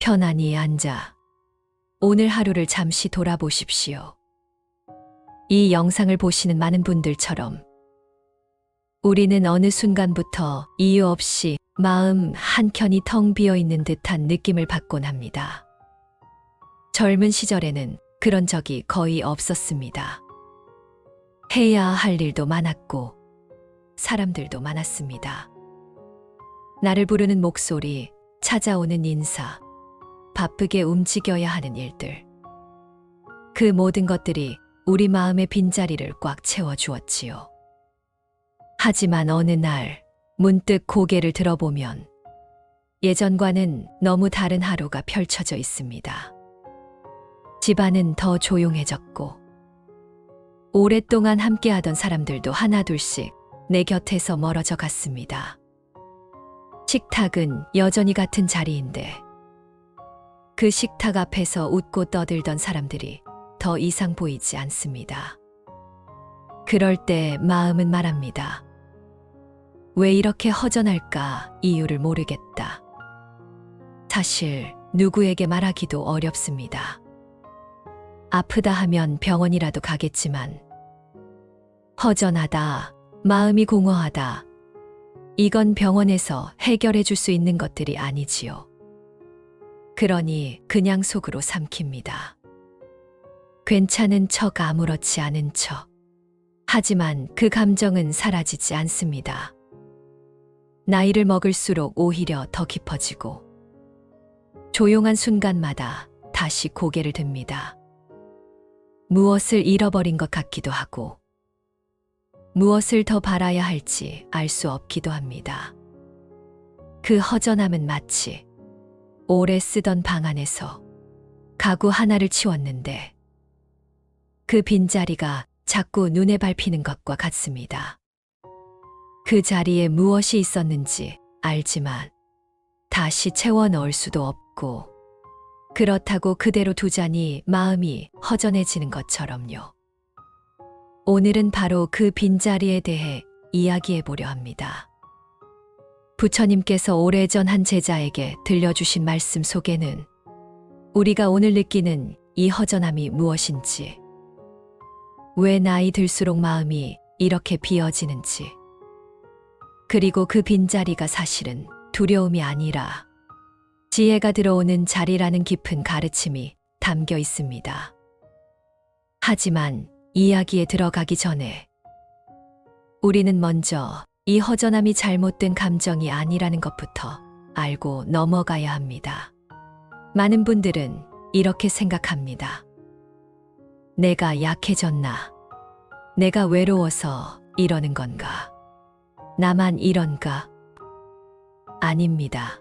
편안히 앉아 오늘 하루를 잠시 돌아보십시오. 이 영상을 보시는 많은 분들처럼 우리는 어느 순간부터 이유 없이 마음 한켠이 텅 비어 있는 듯한 느낌을 받곤 합니다. 젊은 시절에는 그런 적이 거의 없었습니다. 해야 할 일도 많았고 사람들도 많았습니다. 나를 부르는 목소리, 찾아오는 인사, 바쁘게 움직여야 하는 일들. 그 모든 것들이 우리 마음의 빈자리를 꽉 채워주었지요. 하지만 어느 날 문득 고개를 들어보면 예전과는 너무 다른 하루가 펼쳐져 있습니다. 집안은 더 조용해졌고 오랫동안 함께하던 사람들도 하나둘씩 내 곁에서 멀어져 갔습니다. 식탁은 여전히 같은 자리인데 그 식탁 앞에서 웃고 떠들던 사람들이 더 이상 보이지 않습니다. 그럴 때 마음은 말합니다. 왜 이렇게 허전할까 이유를 모르겠다. 사실 누구에게 말하기도 어렵습니다. 아프다 하면 병원이라도 가겠지만 허전하다, 마음이 공허하다. 이건 병원에서 해결해 줄 수 있는 것들이 아니지요. 그러니 그냥 속으로 삼킵니다. 괜찮은 척 아무렇지 않은 척. 하지만 그 감정은 사라지지 않습니다. 나이를 먹을수록 오히려 더 깊어지고 조용한 순간마다 다시 고개를 듭니다. 무엇을 잃어버린 것 같기도 하고 무엇을 더 바라야 할지 알 수 없기도 합니다. 그 허전함은 마치 오래 쓰던 방 안에서 가구 하나를 치웠는데 그 빈자리가 자꾸 눈에 밟히는 것과 같습니다. 그 자리에 무엇이 있었는지 알지만 다시 채워 넣을 수도 없고 그렇다고 그대로 두자니 마음이 허전해지는 것처럼요. 오늘은 바로 그 빈자리에 대해 이야기해 보려 합니다. 부처님께서 오래전 한 제자에게 들려주신 말씀 속에는 우리가 오늘 느끼는 이 허전함이 무엇인지, 왜 나이 들수록 마음이 이렇게 비어지는지, 그리고 그 빈자리가 사실은 두려움이 아니라 지혜가 들어오는 자리라는 깊은 가르침이 담겨 있습니다. 하지만 이야기에 들어가기 전에 우리는 먼저 이 허전함이 잘못된 감정이 아니라는 것부터 알고 넘어가야 합니다. 많은 분들은 이렇게 생각합니다. 내가 약해졌나? 내가 외로워서 이러는 건가? 나만 이런가? 아닙니다.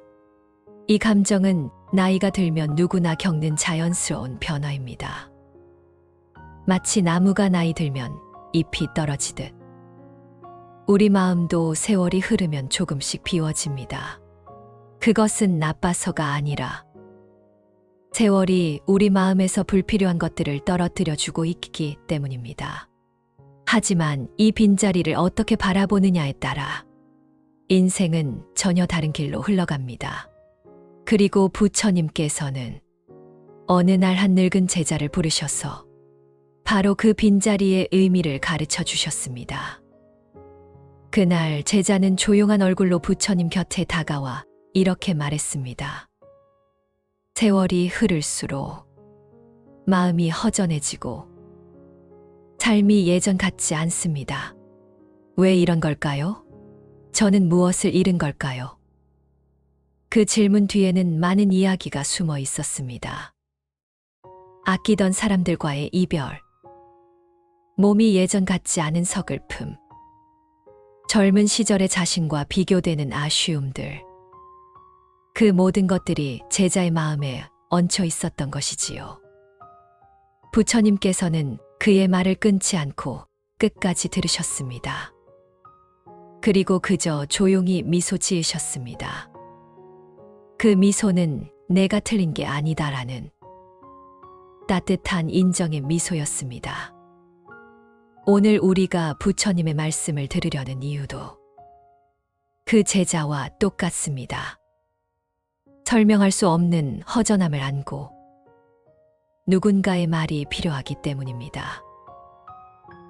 이 감정은 나이가 들면 누구나 겪는 자연스러운 변화입니다. 마치 나무가 나이 들면 잎이 떨어지듯 우리 마음도 세월이 흐르면 조금씩 비워집니다. 그것은 나빠서가 아니라 세월이 우리 마음에서 불필요한 것들을 떨어뜨려 주고 있기 때문입니다. 하지만 이 빈자리를 어떻게 바라보느냐에 따라 인생은 전혀 다른 길로 흘러갑니다. 그리고 부처님께서는 어느 날 한 늙은 제자를 부르셔서 바로 그 빈자리의 의미를 가르쳐 주셨습니다. 그날 제자는 조용한 얼굴로 부처님 곁에 다가와 이렇게 말했습니다. 세월이 흐를수록 마음이 허전해지고 삶이 예전 같지 않습니다. 왜 이런 걸까요? 저는 무엇을 잃은 걸까요? 그 질문 뒤에는 많은 이야기가 숨어 있었습니다. 아끼던 사람들과의 이별, 몸이 예전 같지 않은 서글픔, 젊은 시절의 자신과 비교되는 아쉬움들, 그 모든 것들이 제자의 마음에 얹혀 있었던 것이지요. 부처님께서는 그의 말을 끊지 않고 끝까지 들으셨습니다. 그리고 그저 조용히 미소 지으셨습니다. 그 미소는 내가 틀린 게 아니다라는 따뜻한 인정의 미소였습니다. 오늘 우리가 부처님의 말씀을 들으려는 이유도 그 제자와 똑같습니다. 설명할 수 없는 허전함을 안고 누군가의 말이 필요하기 때문입니다.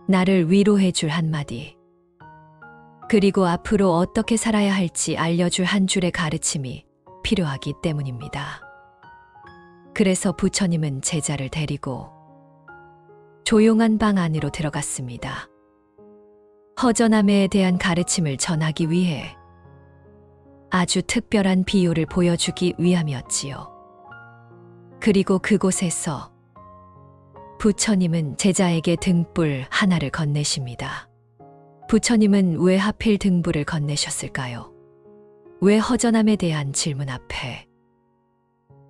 나를 위로해 줄 한마디, 그리고 앞으로 어떻게 살아야 할지 알려줄 한 줄의 가르침이 필요하기 때문입니다. 그래서 부처님은 제자를 데리고 조용한 방 안으로 들어갔습니다. 허전함에 대한 가르침을 전하기 위해 아주 특별한 비유를 보여주기 위함이었지요. 그리고 그곳에서 부처님은 제자에게 등불 하나를 건네십니다. 부처님은 왜 하필 등불을 건네셨을까요? 왜 허전함에 대한 질문 앞에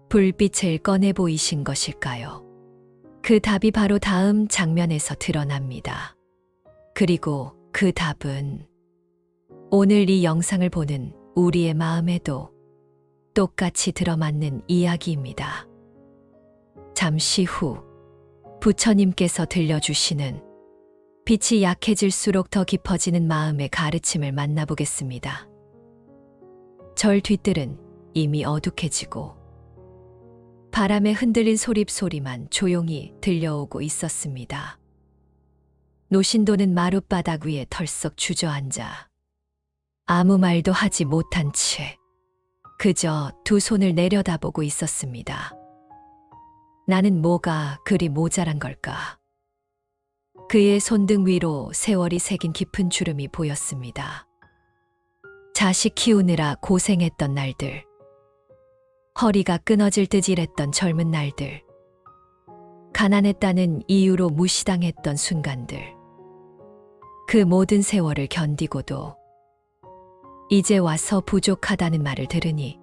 불빛을 꺼내 보이신 것일까요? 그 답이 바로 다음 장면에서 드러납니다. 그리고 그 답은 오늘 이 영상을 보는 우리의 마음에도 똑같이 들어맞는 이야기입니다. 잠시 후 부처님께서 들려주시는 빛이 약해질수록 더 깊어지는 마음의 가르침을 만나보겠습니다. 절 뒤뜰은 이미 어둑해지고 바람에 흔들린 소립소리만 조용히 들려오고 있었습니다. 노신도는 마룻바닥 위에 털썩 주저앉아 아무 말도 하지 못한 채 그저 두 손을 내려다보고 있었습니다. 나는 뭐가 그리 모자란 걸까? 그의 손등 위로 세월이 새긴 깊은 주름이 보였습니다. 자식 키우느라 고생했던 날들, 허리가 끊어질 듯 일했던 젊은 날들, 가난했다는 이유로 무시당했던 순간들, 그 모든 세월을 견디고도 이제 와서 부족하다는 말을 들으니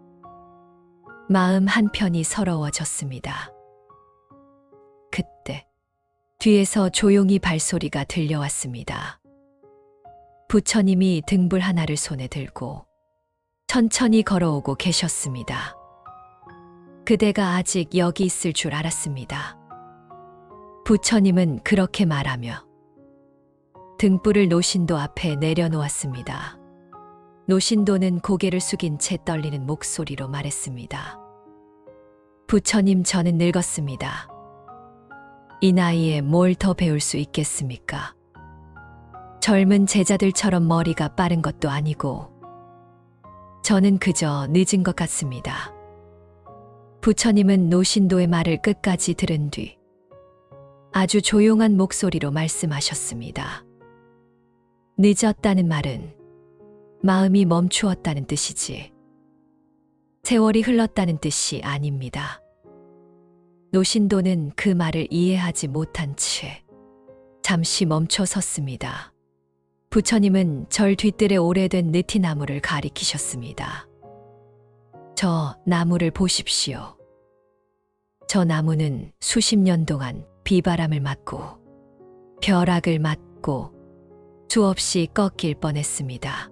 마음 한편이 서러워졌습니다. 그때 뒤에서 조용히 발소리가 들려왔습니다. 부처님이 등불 하나를 손에 들고 천천히 걸어오고 계셨습니다. 그대가 아직 여기 있을 줄 알았습니다. 부처님은 그렇게 말하며 등불을 노신도 앞에 내려놓았습니다. 노신도는 고개를 숙인 채 떨리는 목소리로 말했습니다. 부처님, 저는 늙었습니다. 이 나이에 뭘 더 배울 수 있겠습니까? 젊은 제자들처럼 머리가 빠른 것도 아니고 저는 그저 늦은 것 같습니다. 부처님은 노신도의 말을 끝까지 들은 뒤 아주 조용한 목소리로 말씀하셨습니다. 늦었다는 말은 마음이 멈추었다는 뜻이지 세월이 흘렀다는 뜻이 아닙니다. 노신도는 그 말을 이해하지 못한 채 잠시 멈춰 섰습니다. 부처님은 절 뒤뜰에 오래된 느티나무를 가리키셨습니다. 저 나무를 보십시오. 저 나무는 수십 년 동안 비바람을 맞고 벼락을 맞고 수없이 꺾일 뻔했습니다.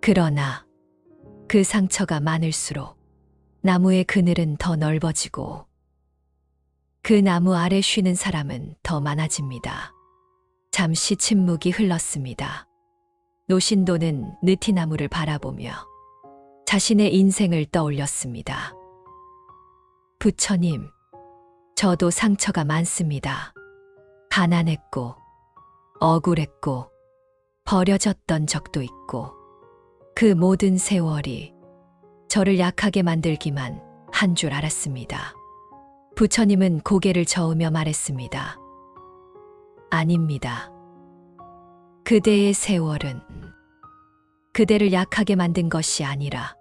그러나 그 상처가 많을수록 나무의 그늘은 더 넓어지고 그 나무 아래 쉬는 사람은 더 많아집니다. 잠시 침묵이 흘렀습니다. 노신도는 느티나무를 바라보며 자신의 인생을 떠올렸습니다. 부처님, 저도 상처가 많습니다. 가난했고, 억울했고, 버려졌던 적도 있고, 그 모든 세월이 저를 약하게 만들기만 한 줄 알았습니다. 부처님은 고개를 저으며 말했습니다. 아닙니다. 그대의 세월은 그대를 약하게 만든 것이 아니라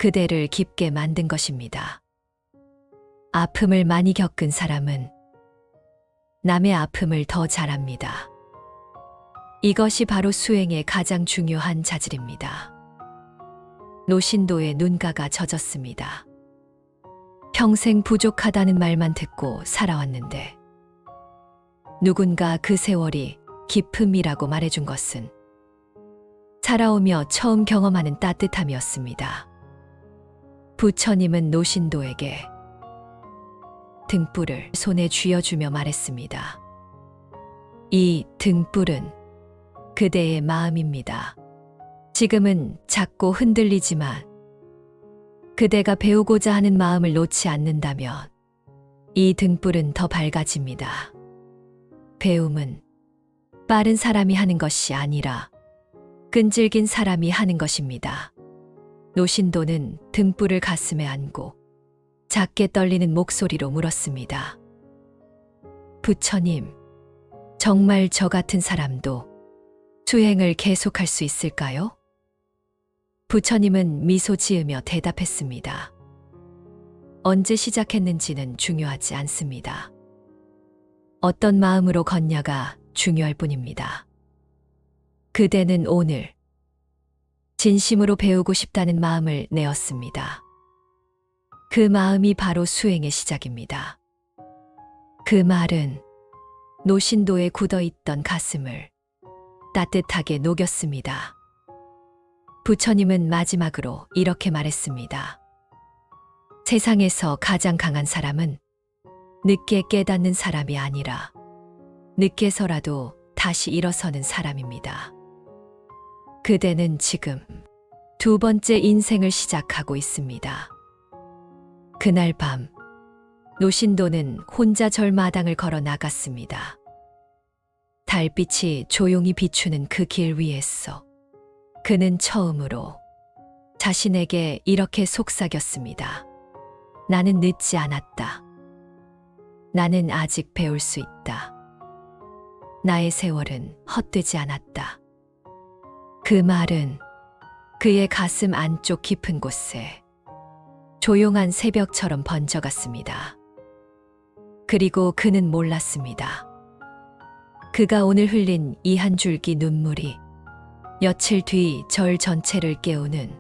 그대를 깊게 만든 것입니다. 아픔을 많이 겪은 사람은 남의 아픔을 더 잘합니다. 이것이 바로 수행의 가장 중요한 자질입니다. 노신도의 눈가가 젖었습니다. 평생 부족하다는 말만 듣고 살아왔는데 누군가 그 세월이 기쁨이라고 말해준 것은 살아오며 처음 경험하는 따뜻함이었습니다. 부처님은 노신도에게 등불을 손에 쥐어주며 말했습니다. 이 등불은 그대의 마음입니다. 지금은 작고 흔들리지만 그대가 배우고자 하는 마음을 놓지 않는다면 이 등불은 더 밝아집니다. 배움은 빠른 사람이 하는 것이 아니라 끈질긴 사람이 하는 것입니다. 노신도는 등불을 가슴에 안고 작게 떨리는 목소리로 물었습니다. 부처님, 정말 저 같은 사람도 수행을 계속할 수 있을까요? 부처님은 미소 지으며 대답했습니다. 언제 시작했는지는 중요하지 않습니다. 어떤 마음으로 걷냐가 중요할 뿐입니다. 그대는 오늘 진심으로 배우고 싶다는 마음을 내었습니다. 그 마음이 바로 수행의 시작입니다. 그 말은 노신도에 굳어있던 가슴을 따뜻하게 녹였습니다. 부처님은 마지막으로 이렇게 말했습니다. 세상에서 가장 강한 사람은 늦게 깨닫는 사람이 아니라 늦게서라도 다시 일어서는 사람입니다. 그대는 지금 두 번째 인생을 시작하고 있습니다. 그날 밤, 노신도는 혼자 절마당을 걸어 나갔습니다. 달빛이 조용히 비추는 그 길 위에서 그는 처음으로 자신에게 이렇게 속삭였습니다. 나는 늦지 않았다. 나는 아직 배울 수 있다. 나의 세월은 헛되지 않았다. 그 말은 그의 가슴 안쪽 깊은 곳에 조용한 새벽처럼 번져갔습니다. 그리고 그는 몰랐습니다. 그가 오늘 흘린 이 한 줄기 눈물이 며칠 뒤 절 전체를 깨우는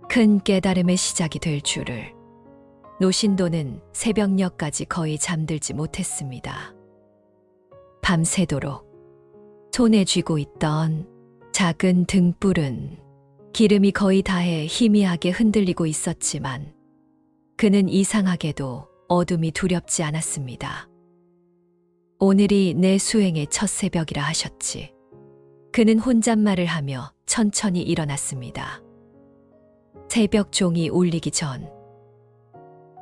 큰 깨달음의 시작이 될 줄을. 노신도는 새벽녘까지 거의 잠들지 못했습니다. 밤새도록 손에 쥐고 있던 작은 등불은 기름이 거의 다해 희미하게 흔들리고 있었지만 그는 이상하게도 어둠이 두렵지 않았습니다. 오늘이 내 수행의 첫 새벽이라 하셨지. 그는 혼잣말을 하며 천천히 일어났습니다. 새벽 종이 울리기 전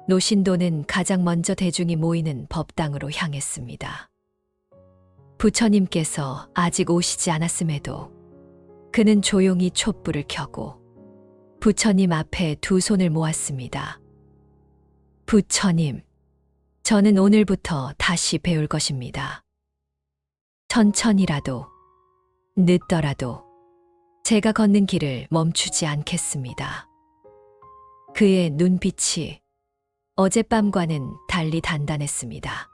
노신도는 가장 먼저 대중이 모이는 법당으로 향했습니다. 부처님께서 아직 오시지 않았음에도 그는 조용히 촛불을 켜고 부처님 앞에 두 손을 모았습니다. 부처님, 저는 오늘부터 다시 배울 것입니다. 천천히라도, 늦더라도 제가 걷는 길을 멈추지 않겠습니다. 그의 눈빛이 어젯밤과는 달리 단단했습니다.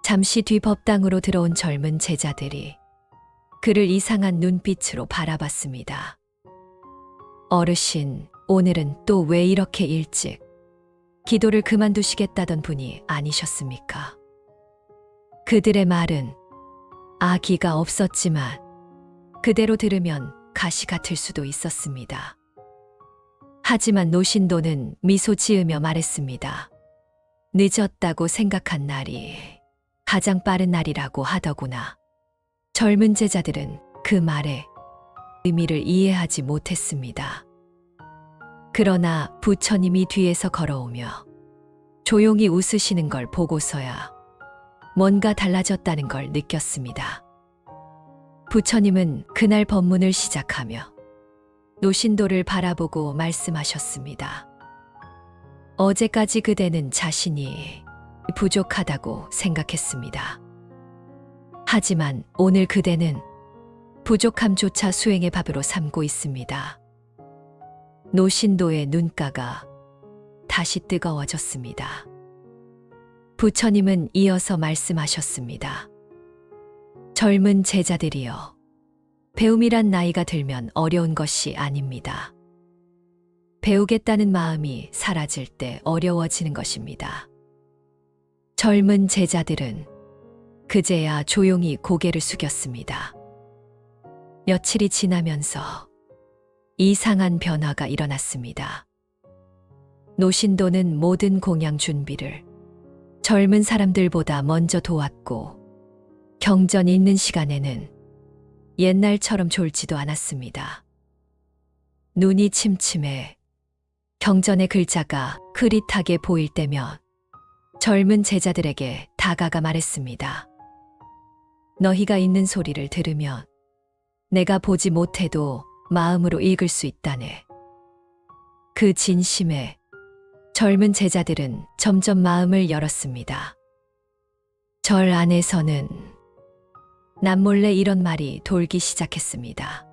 잠시 뒤 법당으로 들어온 젊은 제자들이 그를 이상한 눈빛으로 바라봤습니다. 어르신, 오늘은 또 왜 이렇게 일찍 기도를 그만두시겠다던 분이 아니셨습니까? 그들의 말은 아기가 없었지만 그대로 들으면 가시 같을 수도 있었습니다. 하지만 노신도는 미소 지으며 말했습니다. 늦었다고 생각한 날이 가장 빠른 날이라고 하더구나. 젊은 제자들은 그 말의 의미를 이해하지 못했습니다. 그러나 부처님이 뒤에서 걸어오며 조용히 웃으시는 걸 보고서야 뭔가 달라졌다는 걸 느꼈습니다. 부처님은 그날 법문을 시작하며 노신도를 바라보고 말씀하셨습니다. 어제까지 그대는 자신이 부족하다고 생각했습니다. 하지만 오늘 그대는 부족함조차 수행의 밥으로 삼고 있습니다. 노신도의 눈가가 다시 뜨거워졌습니다. 부처님은 이어서 말씀하셨습니다. 젊은 제자들이여, 배움이란 나이가 들면 어려운 것이 아닙니다. 배우겠다는 마음이 사라질 때 어려워지는 것입니다. 젊은 제자들은 그제야 조용히 고개를 숙였습니다. 며칠이 지나면서 이상한 변화가 일어났습니다. 노신도는 모든 공양 준비를 젊은 사람들보다 먼저 도왔고 경전이 있는 시간에는 옛날처럼 졸지도 않았습니다. 눈이 침침해 경전의 글자가 흐릿하게 보일 때면 젊은 제자들에게 다가가 말했습니다. 너희가 읽는 소리를 들으면 내가 보지 못해도 마음으로 읽을 수 있다네. 그 진심에 젊은 제자들은 점점 마음을 열었습니다. 절 안에서는 남몰래 이런 말이 돌기 시작했습니다.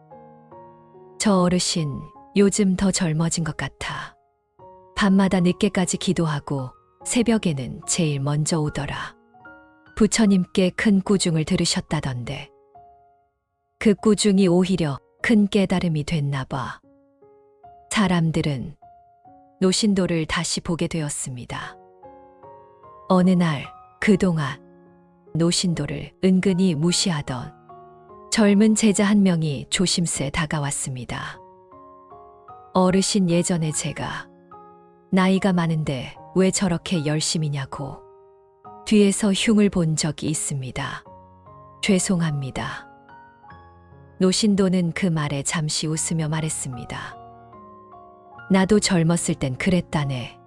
저 어르신 요즘 더 젊어진 것 같아. 밤마다 늦게까지 기도하고 새벽에는 제일 먼저 오더라. 부처님께 큰 꾸중을 들으셨다던데 그 꾸중이 오히려 큰 깨달음이 됐나 봐. 사람들은 노신도를 다시 보게 되었습니다. 어느 날 그동안 노신도를 은근히 무시하던 젊은 제자 한 명이 조심스레 다가왔습니다. 어르신, 예전에 제가 나이가 많은데 왜 저렇게 열심히냐고 뒤에서 흉을 본 적이 있습니다. 죄송합니다. 노신도는 그 말에 잠시 웃으며 말했습니다. 나도 젊었을 땐 그랬다네.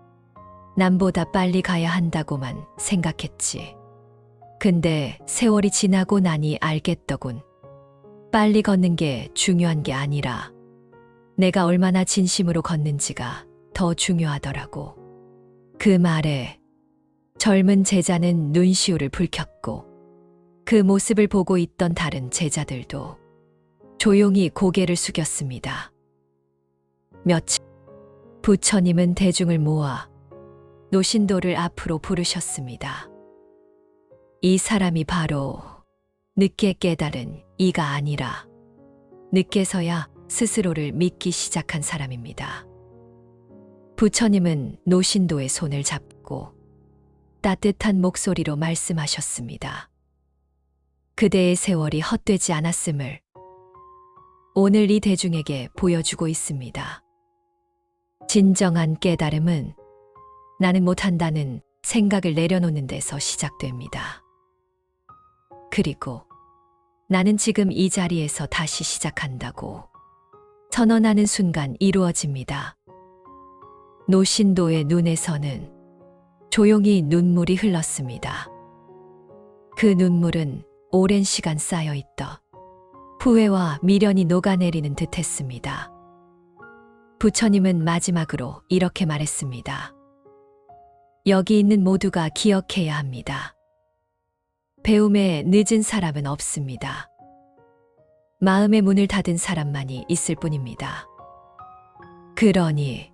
남보다 빨리 가야 한다고만 생각했지. 근데 세월이 지나고 나니 알겠더군. 빨리 걷는 게 중요한 게 아니라 내가 얼마나 진심으로 걷는지가 더 중요하더라고. 그 말에 젊은 제자는 눈시울을 붉혔고 그 모습을 보고 있던 다른 제자들도 조용히 고개를 숙였습니다. 며칠 부처님은 대중을 모아 노신도를 앞으로 부르셨습니다. 이 사람이 바로 늦게 깨달은 이가 아니라 늦게서야 스스로를 믿기 시작한 사람입니다. 부처님은 노신도의 손을 잡고 따뜻한 목소리로 말씀하셨습니다. 그대의 세월이 헛되지 않았음을 오늘 이 대중에게 보여주고 있습니다. 진정한 깨달음은 나는 못한다는 생각을 내려놓는 데서 시작됩니다. 그리고 나는 지금 이 자리에서 다시 시작한다고 선언하는 순간 이루어집니다. 노신도의 눈에서는 조용히 눈물이 흘렀습니다. 그 눈물은 오랜 시간 쌓여있던 후회와 미련이 녹아내리는 듯 했습니다. 부처님은 마지막으로 이렇게 말했습니다. 여기 있는 모두가 기억해야 합니다. 배움에 늦은 사람은 없습니다. 마음의 문을 닫은 사람만이 있을 뿐입니다. 그러니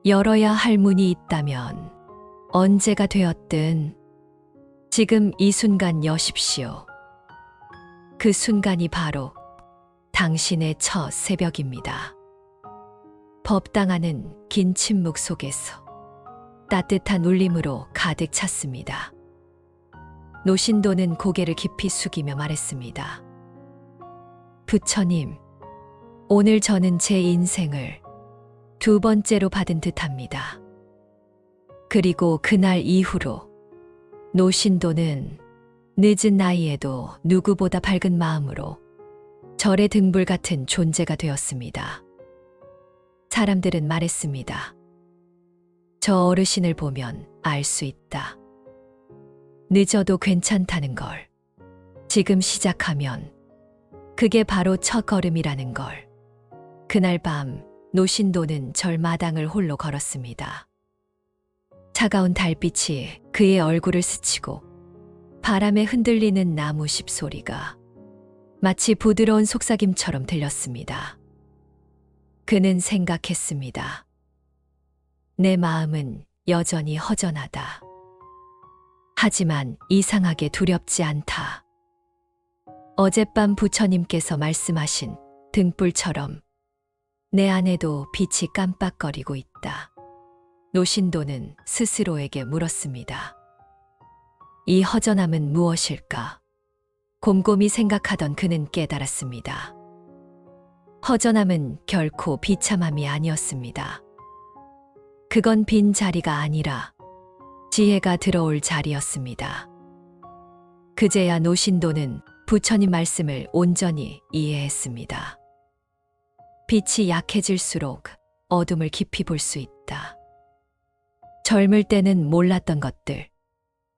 열어야 할 문이 있다면 언제가 되었든 지금 이 순간 여십시오. 그 순간이 바로 당신의 첫 새벽입니다. 법당하는 긴 침묵 속에서 따뜻한 울림으로 가득 찼습니다. 노신도는 고개를 깊이 숙이며 말했습니다. 부처님, 오늘 저는 제 인생을 두 번째로 받은 듯합니다. 그리고 그날 이후로 노신도는 늦은 나이에도 누구보다 밝은 마음으로 절의 등불 같은 존재가 되었습니다. 사람들은 말했습니다. 저 어르신을 보면 알 수 있다. 늦어도 괜찮다는 걸. 지금 시작하면 그게 바로 첫걸음이라는 걸. 그날 밤 노신도는 절 마당을 홀로 걸었습니다. 차가운 달빛이 그의 얼굴을 스치고 바람에 흔들리는 나무십 소리가 마치 부드러운 속삭임처럼 들렸습니다. 그는 생각했습니다. 내 마음은 여전히 허전하다. 하지만 이상하게 두렵지 않다. 어젯밤 부처님께서 말씀하신 등불처럼 내 안에도 빛이 깜빡거리고 있다. 노신도는 스스로에게 물었습니다. 이 허전함은 무엇일까? 곰곰이 생각하던 그는 깨달았습니다. 허전함은 결코 비참함이 아니었습니다. 그건 빈 자리가 아니라 지혜가 들어올 자리였습니다. 그제야 노신도는 부처님 말씀을 온전히 이해했습니다. 빛이 약해질수록 어둠을 깊이 볼 수 있다. 젊을 때는 몰랐던 것들,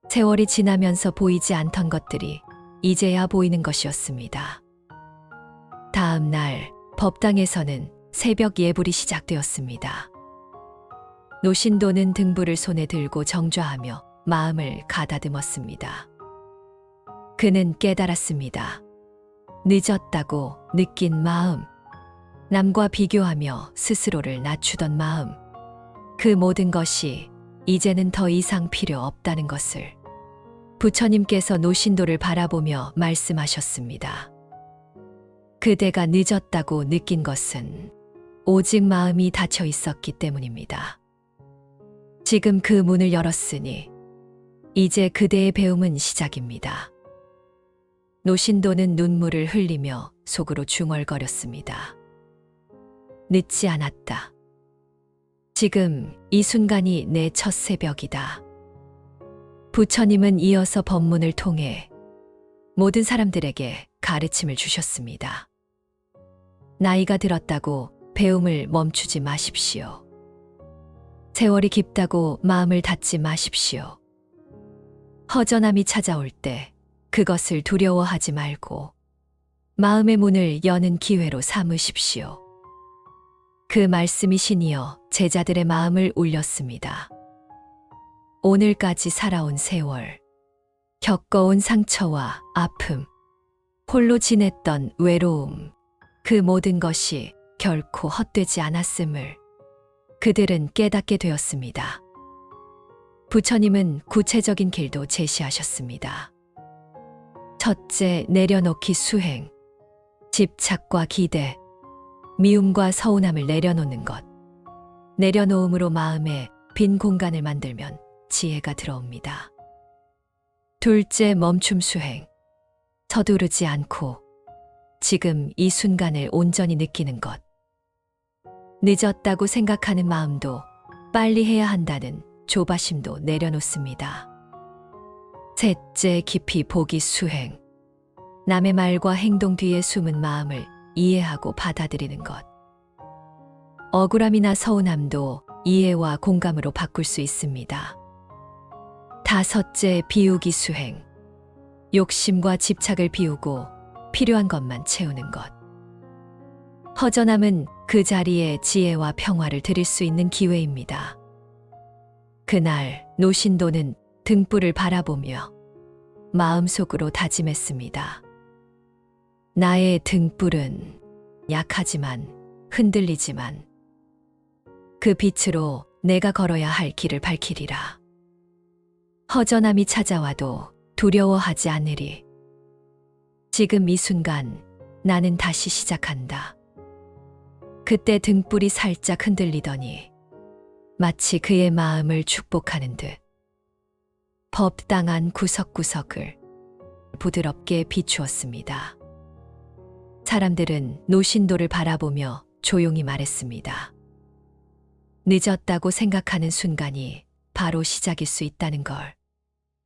세월이 지나면서 보이지 않던 것들이 이제야 보이는 것이었습니다. 다음 날 법당에서는 새벽 예불이 시작되었습니다. 노신도는 등불을 손에 들고 정좌하며 마음을 가다듬었습니다. 그는 깨달았습니다. 늦었다고 느낀 마음, 남과 비교하며 스스로를 낮추던 마음, 그 모든 것이 이제는 더 이상 필요 없다는 것을. 부처님께서 노신도를 바라보며 말씀하셨습니다. 그대가 늦었다고 느낀 것은 오직 마음이 닫혀 있었기 때문입니다. 지금 그 문을 열었으니 이제 그대의 배움은 시작입니다. 노신도는 눈물을 흘리며 속으로 중얼거렸습니다. 늦지 않았다. 지금 이 순간이 내 첫 새벽이다. 부처님은 이어서 법문을 통해 모든 사람들에게 가르침을 주셨습니다. 나이가 들었다고 배움을 멈추지 마십시오. 세월이 깊다고 마음을 닫지 마십시오. 허전함이 찾아올 때 그것을 두려워하지 말고 마음의 문을 여는 기회로 삼으십시오. 그 말씀이 신이어 제자들의 마음을 울렸습니다. 오늘까지 살아온 세월, 겪어온 상처와 아픔, 홀로 지냈던 외로움, 그 모든 것이 결코 헛되지 않았음을 그들은 깨닫게 되었습니다. 부처님은 구체적인 길도 제시하셨습니다. 첫째, 내려놓기 수행, 집착과 기대, 미움과 서운함을 내려놓는 것. 내려놓음으로 마음에 빈 공간을 만들면 지혜가 들어옵니다. 둘째, 멈춤 수행, 서두르지 않고 지금 이 순간을 온전히 느끼는 것. 늦었다고 생각하는 마음도 빨리 해야 한다는 조바심도 내려놓습니다. 셋째, 깊이 보기 수행, 남의 말과 행동 뒤에 숨은 마음을 이해하고 받아들이는 것. 억울함이나 서운함도 이해와 공감으로 바꿀 수 있습니다. 다섯째, 비우기 수행, 욕심과 집착을 비우고 필요한 것만 채우는 것. 허전함은 그 자리에 지혜와 평화를 드릴 수 있는 기회입니다. 그날 노신도는 등불을 바라보며 마음속으로 다짐했습니다. 나의 등불은 약하지만 흔들리지만 그 빛으로 내가 걸어야 할 길을 밝히리라. 허전함이 찾아와도 두려워하지 않으리. 지금 이 순간 나는 다시 시작한다. 그때 등불이 살짝 흔들리더니 마치 그의 마음을 축복하는 듯 법당한 구석구석을 부드럽게 비추었습니다. 사람들은 노신도를 바라보며 조용히 말했습니다. 늦었다고 생각하는 순간이 바로 시작일 수 있다는 걸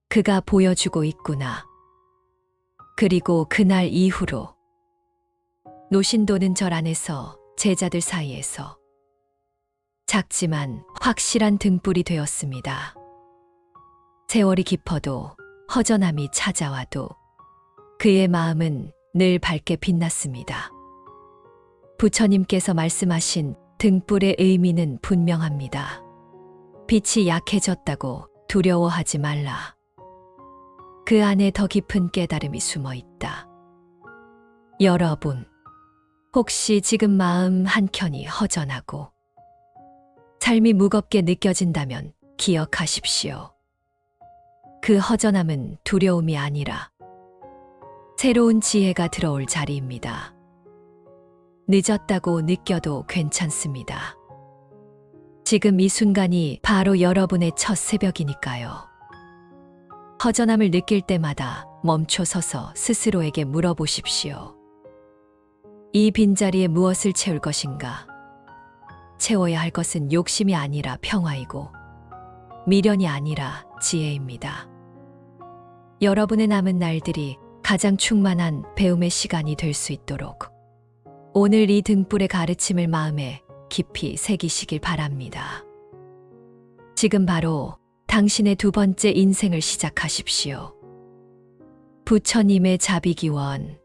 그가 보여주고 있구나. 그리고 그날 이후로 노신도는 절 안에서 제자들 사이에서 작지만 확실한 등불이 되었습니다. 세월이 깊어도 허전함이 찾아와도 그의 마음은 늘 밝게 빛났습니다. 부처님께서 말씀하신 등불의 의미는 분명합니다. 빛이 약해졌다고 두려워하지 말라. 그 안에 더 깊은 깨달음이 숨어 있다. 여러분, 혹시 지금 마음 한켠이 허전하고 삶이 무겁게 느껴진다면 기억하십시오. 그 허전함은 두려움이 아니라 새로운 지혜가 들어올 자리입니다. 늦었다고 느껴도 괜찮습니다. 지금 이 순간이 바로 여러분의 첫 새벽이니까요. 허전함을 느낄 때마다 멈춰 서서 스스로에게 물어보십시오. 이 빈자리에 무엇을 채울 것인가? 채워야 할 것은 욕심이 아니라 평화이고 미련이 아니라 지혜입니다. 여러분의 남은 날들이 가장 충만한 배움의 시간이 될 수 있도록 오늘 이 등불의 가르침을 마음에 깊이 새기시길 바랍니다. 지금 바로 당신의 두 번째 인생을 시작하십시오. 부처님의 자비기원